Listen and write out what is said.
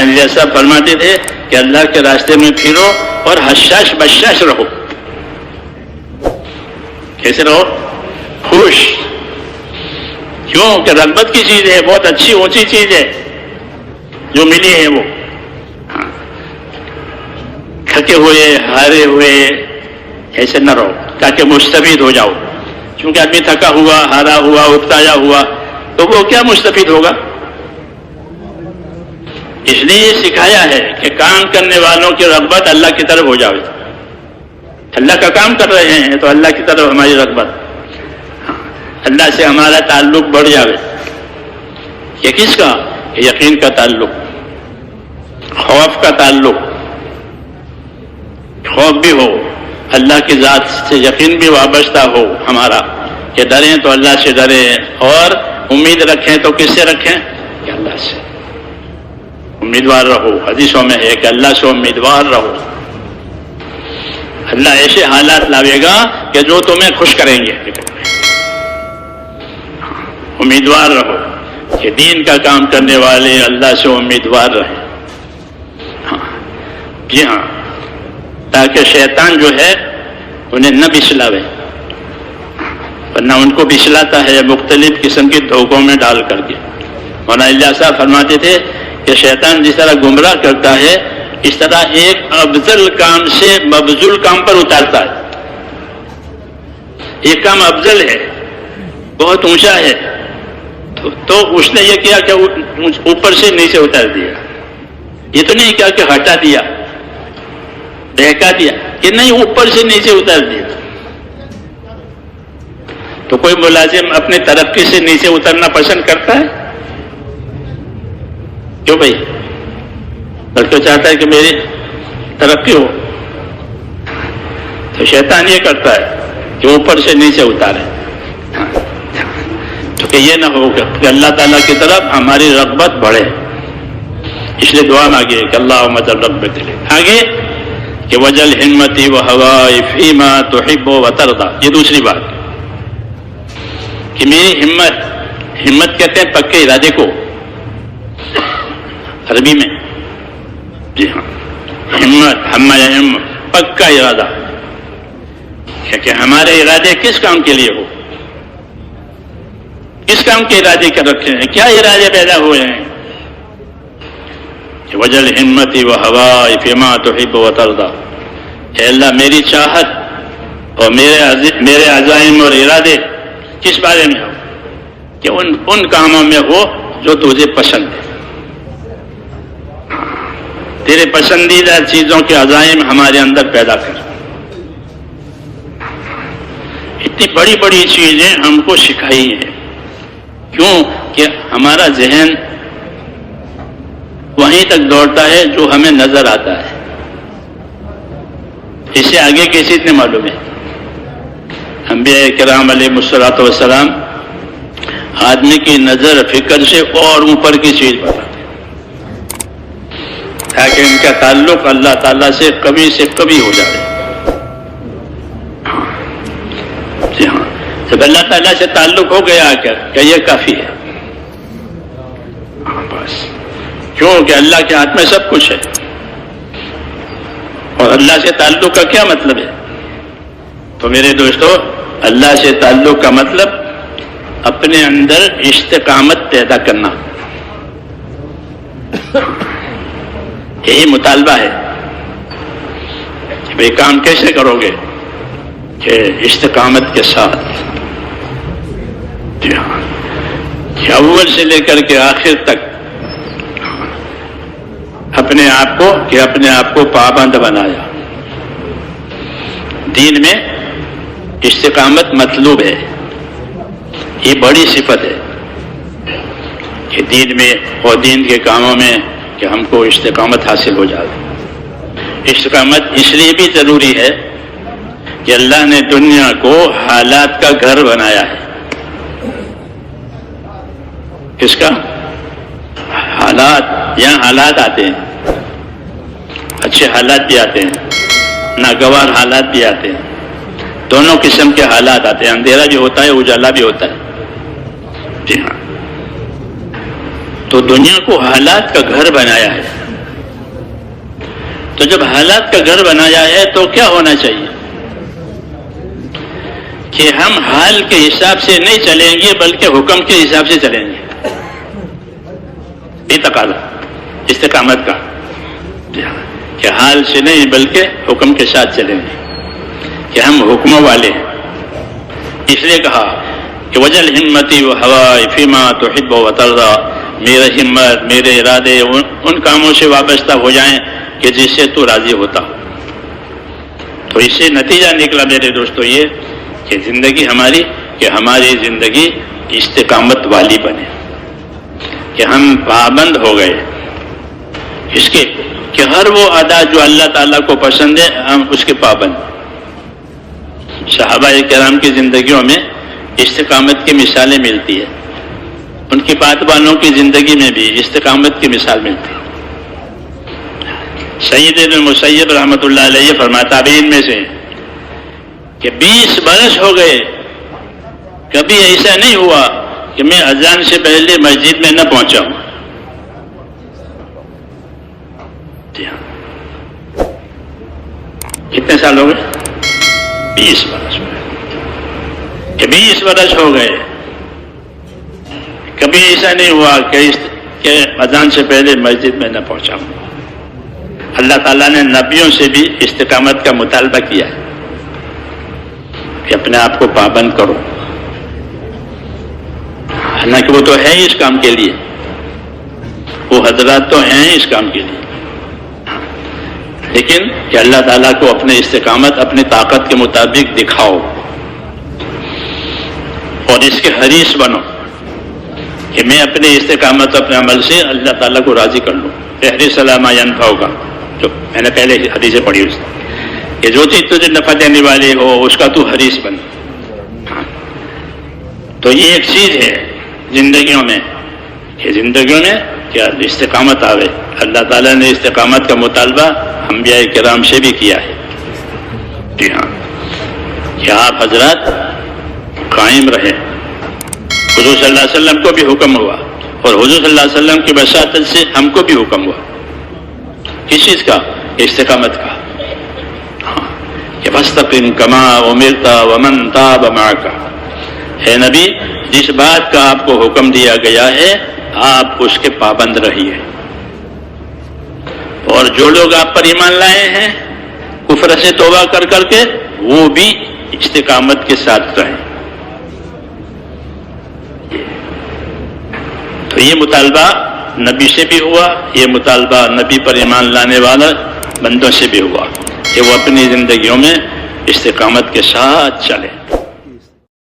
علیہ صاحب فرماتے تھے کہ اللہ کے راستے میں پھرو اور حشاش بشاش رہو. کیسے رہو؟ خوش. کیوں کہ رغبت کی چیز ہے، بہت اچھی اونچی چیز ہے جو ملی ہے وہ. تھکے ہوئے ہارے ہوئے ایسے نہ رہو تاکہ مستفید ہو جاؤ. کیونکہ آدمی تھکا ہوا، ہارا ہوا، اکتایا ہوا تو وہ کیا مستفید ہوگا؟ اس لیے یہ سکھایا ہے کہ کام کرنے والوں کی رغبت اللہ کی طرف ہو جاوے. اللہ کا کام کر رہے ہیں تو اللہ کی طرف ہماری رغبت، اللہ سے ہمارا تعلق بڑھ جاوے. یہ کس کا؟ یقین کا تعلق، خوف کا تعلق. خوف بھی ہو، اللہ کی ذات سے یقین بھی وابستہ ہو ہمارا، کہ ڈریں تو اللہ سے ڈریں، اور امید رکھیں تو کس سے رکھیں؟ کہ اللہ سے. امیدوار رہو. حدیثوں میں ہے کہ اللہ سے امیدوار رہو. اللہ ایسے حالات لاوے گا کہ جو تمہیں خوش کریں گے. امیدوار رہو کہ دین کا کام کرنے والے اللہ سے امیدوار رہیں. جی ہاں، تاکہ شیطان جو ہے انہیں نہ بچلاوے، ورنہ ان کو بچلاتا ہے مختلف قسم کے دھوکوں میں ڈال کر کے. مولانا اللہ صاحب فرماتے تھے کہ شیطان جس طرح گمراہ کرتا ہے اس طرح ایک افضل کام سے مبذول کام پر اتارتا ہے. ایک کام افضل ہے، بہت اونچا ہے، تو اس نے یہ کیا کہ اوپر سے نیچے اتار دیا. یہ تو نہیں کیا کہ ہٹا دیا، بہکا دیا، کہ نہیں اوپر سے نیچے اتار دیا. تو کوئی ملازم اپنے ترقی سے نیچے اترنا پسند کرتا ہے؟ کیوں بھائی؟ بلکہ چاہتا ہے کہ میری ترقی ہو. تو شیطان یہ کرتا ہے کہ اوپر سے نیچے اتارے، تو کہ یہ نہ ہو کہ اللہ تعالیٰ کی طرف ہماری رغبت بڑھے. اس لیے دعا مانگیے کہ اللہم اجعل رغبتی لے. آگے کہ وجل ہمتی و ہوائی فیما تحب و ترضا. یہ دوسری بات کہ میری ہمت کہتے ہیں پکے ارادے کو عربی میں. جی ہاں، ہمت پکا ارادہ، کہ ہمارے ارادے کس کام کے لیے ہو، کس کام کے ارادے کر رکھے ہیں، کیا ارادے پیدا ہوئے ہیں. وجل ہمتی و ہوائی فیما تحب و ترضا. اے اللہ میری چاہت اور میرے عزائم اور ارادے کس بارے میں ہو؟ کہ ان کاموں میں ہو جو تجھے پسند ہے. تیرے پسندیدہ چیزوں کے عزائم ہمارے اندر پیدا کر. اتنی بڑی بڑی چیزیں ہم کو سکھائی ہیں. کیوں کہ ہمارا ذہن وہیں تک دوڑتا ہے جو ہمیں نظر آتا ہے. اس سے آگے کی چیز نہیں معلوم ہے. انبیاء کرام علیہ الصلوۃ والسلام آدمی کی نظر فکر سے اور اوپر کی چیز بتاتے تاکہ ان کا تعلق اللہ تعالیٰ سے کبھی ہو جائے. جی ہاں، جب اللہ تعالیٰ سے تعلق ہو گیا کہ یہ کافی ہے. بس کیوں کہ اللہ کے ہاتھ میں سب کچھ ہے. اور اللہ سے تعلق کا کیا مطلب ہے؟ تو میرے دوستو، اللہ سے تعلق کا مطلب اپنے اندر استقامت پیدا کرنا. یہی مطالبہ ہے کہ بھئی کام کیسے کرو گے؟ کہ استقامت کے ساتھ. جی ہاں، کہ اول سے لے کر کے آخر تک اپنے آپ کو پابند بنایا. دین میں استقامت مطلوب ہے. یہ بڑی صفت ہے کہ دین میں اور دین کے کاموں میں کہ ہم کو استقامت حاصل ہو جائے. استقامت اس لیے بھی ضروری ہے کہ اللہ نے دنیا کو حالات کا گھر بنایا ہے. کس کا؟ حالات. یہاں حالات آتے ہیں، اچھے حالات بھی آتے ہیں، ناگوار حالات بھی آتے ہیں. دونوں قسم کے حالات آتے ہیں. اندھیرا بھی ہوتا ہے، اجالا بھی ہوتا ہے. جی ہاں، تو دنیا کو حالات کا گھر بنایا ہے. تو جب حالات کا گھر بنایا ہے تو کیا ہونا چاہیے کہ ہم حال کے حساب سے نہیں چلیں گے بلکہ حکم کے حساب سے چلیں گے. یہ تقاضا استقامت کا کہ حال سے نہیں بلکہ حکم کے ساتھ چلیں گے کہ ہم حکموں والے ہیں. اس لیے کہا کہ وجل ہمتی و ہوائے فیما تحب و ترضا، میرا ہمت میرے ارادے ان کاموں سے وابستہ ہو جائیں کہ جس سے تو راضی ہوتا. تو اس سے نتیجہ نکلا میرے دوستو یہ کہ ہماری زندگی استقامت والی بنے، کہ ہم پابند ہو گئے اس کے کہ ہر وہ ادا جو اللہ تعالیٰ کو پسند ہے ہم اس کے پابند. صحابہ کرام کی زندگیوں میں استقامت کی مثالیں ملتی ہے، ان کی باتبانوں کی زندگی میں بھی استقامت کی مثال ملتی ہے. سید ابن مسیب رحمۃ اللہ علیہ فرماتا تابعین میں سے کہ 20 برس ہو گئے کبھی ایسا نہیں ہوا کہ میں اذان سے پہلے مسجد میں نہ پہنچا ہوں. کتنے سال ہو گئے؟ 20 برس ہو گئے کہ 20 برس ہو گئے کبھی ایسا نہیں ہوا کہ اذان سے پہلے مسجد میں نہ پہنچا ہوں. اللہ تعالیٰ نے نبیوں سے بھی استقامت کا مطالبہ کیا ہے کہ اپنے آپ کو پابند کرو، حالانکہ وہ تو ہے اس کام کے لیے، وہ حضرات تو ہیں اس کام کے لیے، لیکن کہ اللہ تعالیٰ کو اپنے استقامت اپنی طاقت کے مطابق دکھاؤ اور اس کے حریص بنو کہ میں اپنے استقامت اپنے عمل سے اللہ تعالیٰ کو راضی کر لوں. احرص علی ما ینفعک، جو میں نے پہلے حدیثیں پڑھی اس کہ جو چیز تجھے نفع دینے والی ہو اس کا تو حریص بن. تو یہ ایک چیز ہے زندگیوں میں کہ کیا استقامت آوے. اللہ تعالیٰ نے استقامت کا مطالبہ انبیاء کرام سے بھی کیا ہے. جی ہاں، کہ آپ حضرات قائم رہیں. حضور صلی اللہ علیہ وسلم کو بھی حکم ہوا اور حضور صلی اللہ علیہ وسلم کی بشارت سے ہم کو بھی حکم ہوا. کس چیز کا؟ استقامت کا. کہ فاستقم کما امرت ومن تاب معک، اے نبی جس بات کا آپ کو حکم دیا گیا ہے آپ اس کے پابند رہیے، اور جو لوگ آپ پر ایمان لائے ہیں کفر سے توبہ کر کر کے وہ بھی استقامت کے ساتھ رہیں. تو یہ مطالبہ نبی سے بھی ہوا، یہ مطالبہ نبی پر ایمان لانے والا بندوں سے بھی ہوا کہ وہ اپنی زندگیوں میں استقامت کے ساتھ چلیں.